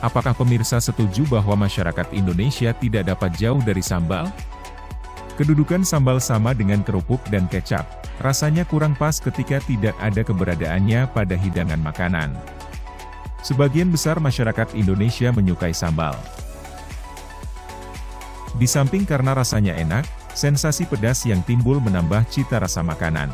Apakah pemirsa setuju bahwa masyarakat Indonesia tidak dapat jauh dari sambal? Kedudukan sambal sama dengan kerupuk dan kecap, rasanya kurang pas ketika tidak ada keberadaannya pada hidangan makanan. Sebagian besar masyarakat Indonesia menyukai sambal. Di samping karena rasanya enak, sensasi pedas yang timbul menambah cita rasa makanan.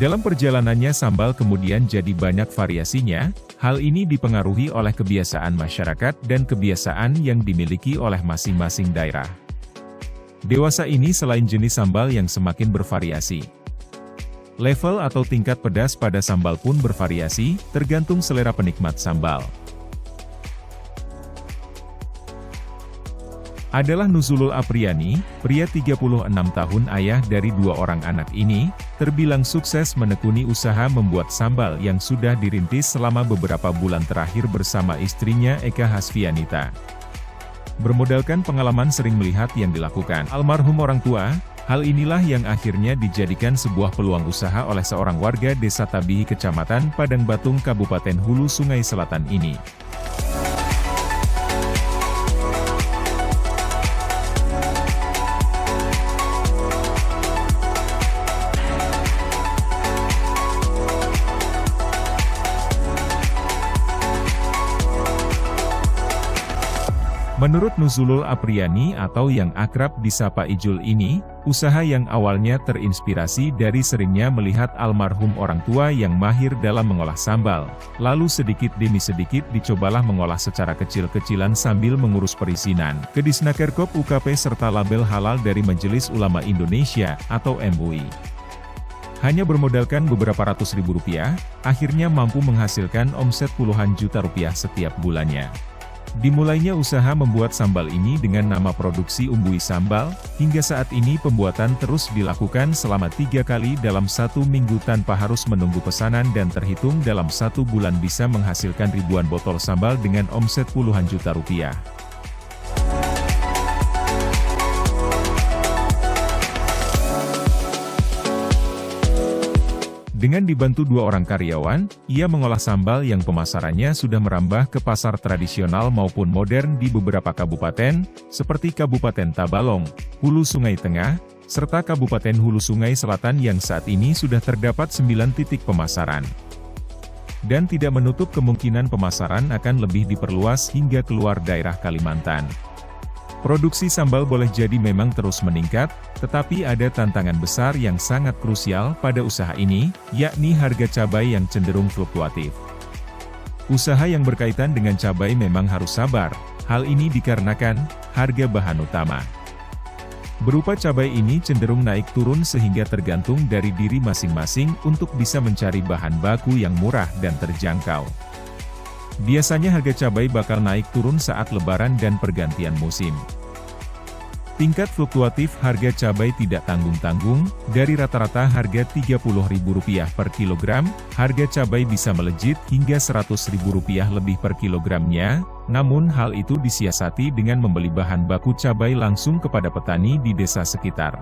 Dalam perjalanannya sambal kemudian jadi banyak variasinya, hal ini dipengaruhi oleh kebiasaan masyarakat dan kebiasaan yang dimiliki oleh masing-masing daerah. Dewasa ini selain jenis sambal yang semakin bervariasi. Level atau tingkat pedas pada sambal pun bervariasi, tergantung selera penikmat sambal. Adalah Nuzulul Apriani, pria 36 tahun ayah dari 2 orang anak ini, terbilang sukses menekuni usaha membuat sambal yang sudah dirintis selama beberapa bulan terakhir bersama istrinya Eka Hasfianita. Bermodalkan pengalaman sering melihat yang dilakukan almarhum orang tua, hal inilah yang akhirnya dijadikan sebuah peluang usaha oleh seorang warga Desa Tabihi Kecamatan Padang Batung Kabupaten Hulu Sungai Selatan ini. Menurut Nuzulul Apriani atau yang akrab disapa Ijul ini, usaha yang awalnya terinspirasi dari seringnya melihat almarhum orang tua yang mahir dalam mengolah sambal, lalu sedikit demi sedikit dicobalah mengolah secara kecil-kecilan sambil mengurus perizinan ke Disnakerkop UKP serta label halal dari Majelis Ulama Indonesia atau MUI. Hanya bermodalkan beberapa ratus ribu rupiah, akhirnya mampu menghasilkan omset puluhan juta rupiah setiap bulannya. Dimulainya usaha membuat sambal ini dengan nama produksi Umbui Sambal, hingga saat ini pembuatan terus dilakukan selama 3 kali dalam 1 minggu tanpa harus menunggu pesanan dan terhitung dalam 1 bulan bisa menghasilkan ribuan botol sambal dengan omset puluhan juta rupiah. Dengan dibantu 2 orang karyawan, ia mengolah sambal yang pemasarannya sudah merambah ke pasar tradisional maupun modern di beberapa kabupaten, seperti Kabupaten Tabalong, Hulu Sungai Tengah, serta Kabupaten Hulu Sungai Selatan yang saat ini sudah terdapat 9 titik pemasaran. Dan tidak menutup kemungkinan pemasaran akan lebih diperluas hingga keluar daerah Kalimantan. Produksi sambal boleh jadi memang terus meningkat, tetapi ada tantangan besar yang sangat krusial pada usaha ini, yakni harga cabai yang cenderung fluktuatif. Usaha yang berkaitan dengan cabai memang harus sabar, hal ini dikarenakan harga bahan utama berupa cabai ini cenderung naik turun sehingga tergantung dari diri masing-masing untuk bisa mencari bahan baku yang murah dan terjangkau. Biasanya harga cabai bakal naik turun saat lebaran dan pergantian musim. Tingkat fluktuatif harga cabai tidak tanggung-tanggung, dari rata-rata harga Rp30.000 per kilogram, harga cabai bisa melejit hingga Rp100.000 lebih per kilogramnya, namun hal itu disiasati dengan membeli bahan baku cabai langsung kepada petani di desa sekitar.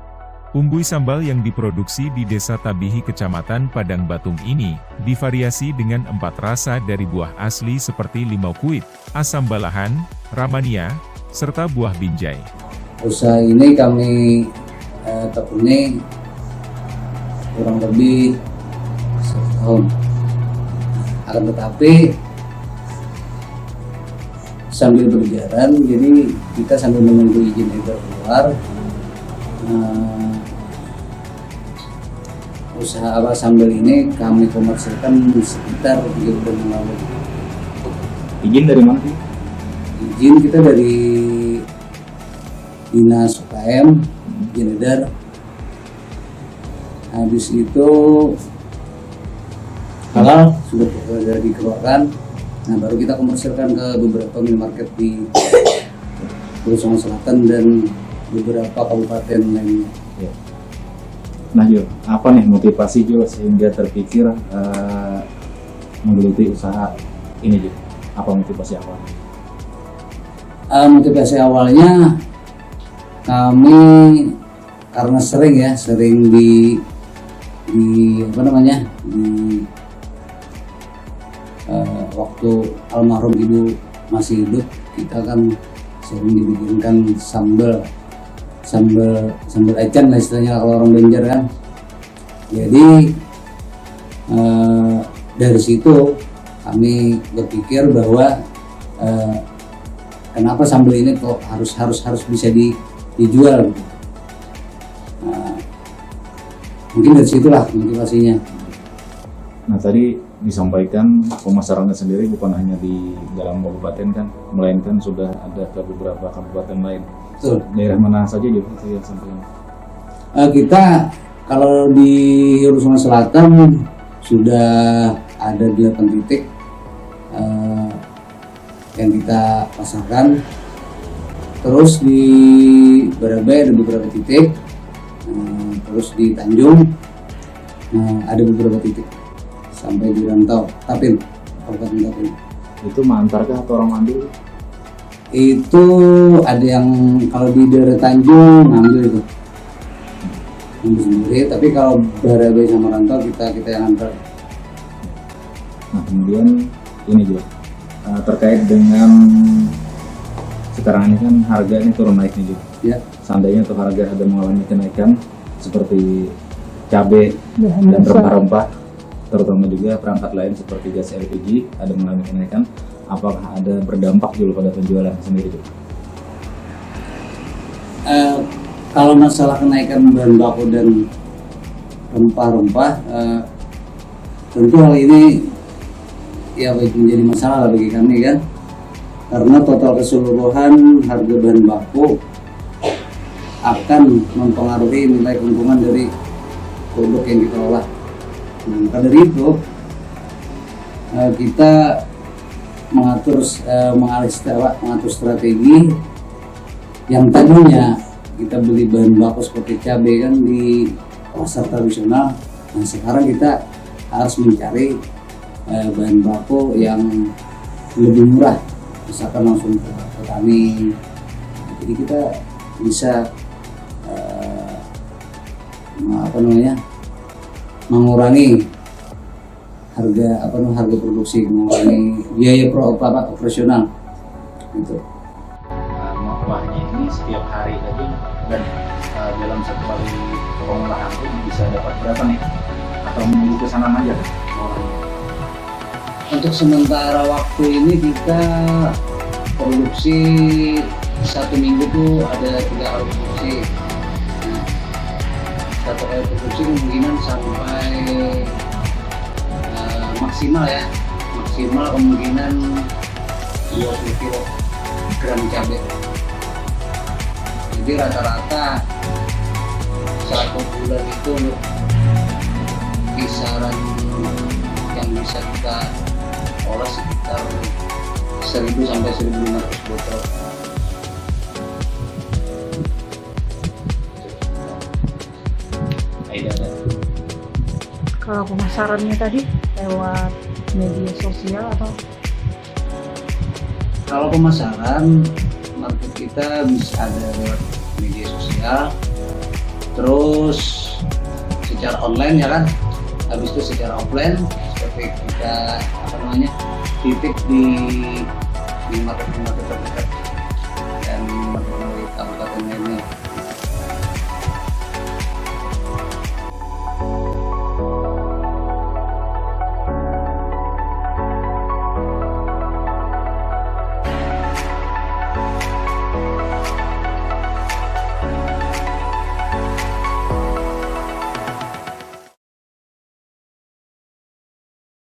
Umbui sambal yang diproduksi di Desa Tabihi Kecamatan Padang Batung ini, divariasi dengan 4 rasa dari buah asli seperti limau kuit, asam balahan, ramania, serta buah binjai. Usaha ini kami tekuni kurang lebih 1 tahun. Akan tetapi sambil berjalan, jadi kita sambil menunggu izin edar keluar, usaha sambal ini kami komersilkan sekitar 3 bulan yang lalu. Izin dari mana sih? Izin kita dari Dinas UKM, izin edar. Habis itu halal sudah dikeluarkan. Nah, baru kita komersilkan ke beberapa minimarket di Hulu Sungai Selatan dan beberapa kabupaten lainnya. Nah Jo, apa nih motivasi Jo sehingga terpikir menggeluti usaha ini Jo? Apa motivasi awalnya? Motivasi awalnya kami karena sering di apa namanya di waktu almarhum ibu masih hidup, kita kan sering dibikinkan sambal ecen lah istilahnya kalau orang Banjar kan. Jadi dari situ kami berpikir bahwa kenapa sambal ini kok harus bisa dijual gitu. Mungkin dari situlah motivasinya. Nah tadi disampaikan pemasarannya sendiri bukan hanya di dalam kabupaten kan, melainkan sudah ada ke beberapa kabupaten lain. Betul. Daerah mana saja juga itu yang sampaikan? Kita kalau di Hulu Sungai Selatan sudah ada 8 titik yang kita pasarkan. Terus di Barabai ada beberapa titik, terus di Tanjung ada beberapa titik, sampai di Rantau Tapin, Kabupaten Tapin. Itu mengantarkah atau orang ambil? Itu ada yang kalau di daerah Tanjung ngambil itu sendiri, tapi kalau Barabai sama Rantau kita yang antar. Nah kemudian ini juga terkait dengan sekarang ini kan harga ini turun naik nih juga. Ya. Seandainya tuh harga ada mengalami kenaikan seperti cabai dan rempah-rempah, terutama juga perangkat lain seperti gas LPG ada mengalami kenaikan, apakah ada berdampak dulu pada penjualan sendiri juga? Kalau masalah kenaikan bahan baku dan rempah-rempah, tentu hal ini ya menjadi masalah bagi kami kan, karena total keseluruhan harga bahan baku akan mempengaruhi nilai keuntungan dari produk yang kita olah. Nah, maka dari itu kita mengatur strategi yang tadinya kita beli bahan baku seperti cabai kan di pasar tradisional. Nah sekarang kita harus mencari bahan baku yang lebih murah, misalkan langsung ke petani. Jadi kita bisa mengurangi harga produksi, mengurangi biaya operasional gitu. Wahnya ini setiap hari aja dan dalam satu kali pengolahan itu bisa dapat berapa nih? Atau menunggu pesanan aja kan? Untuk sementara waktu ini kita produksi 1 minggu tuh ada 3 kali produksi. Nah, 1 kali produksi kemungkinan sampai maksimal kemungkinan 20 kg cabai. Jadi rata-rata 1 bulan itu kisaran yang bisa kita olah sekitar 1000 sampai 1500 botol. Kalau pemasarannya tadi lewat media sosial atau? Kalau pemasaran market kita bisa ada lewat media sosial, terus secara online ya kan, habis itu secara offline seperti kita titik di market terdekat.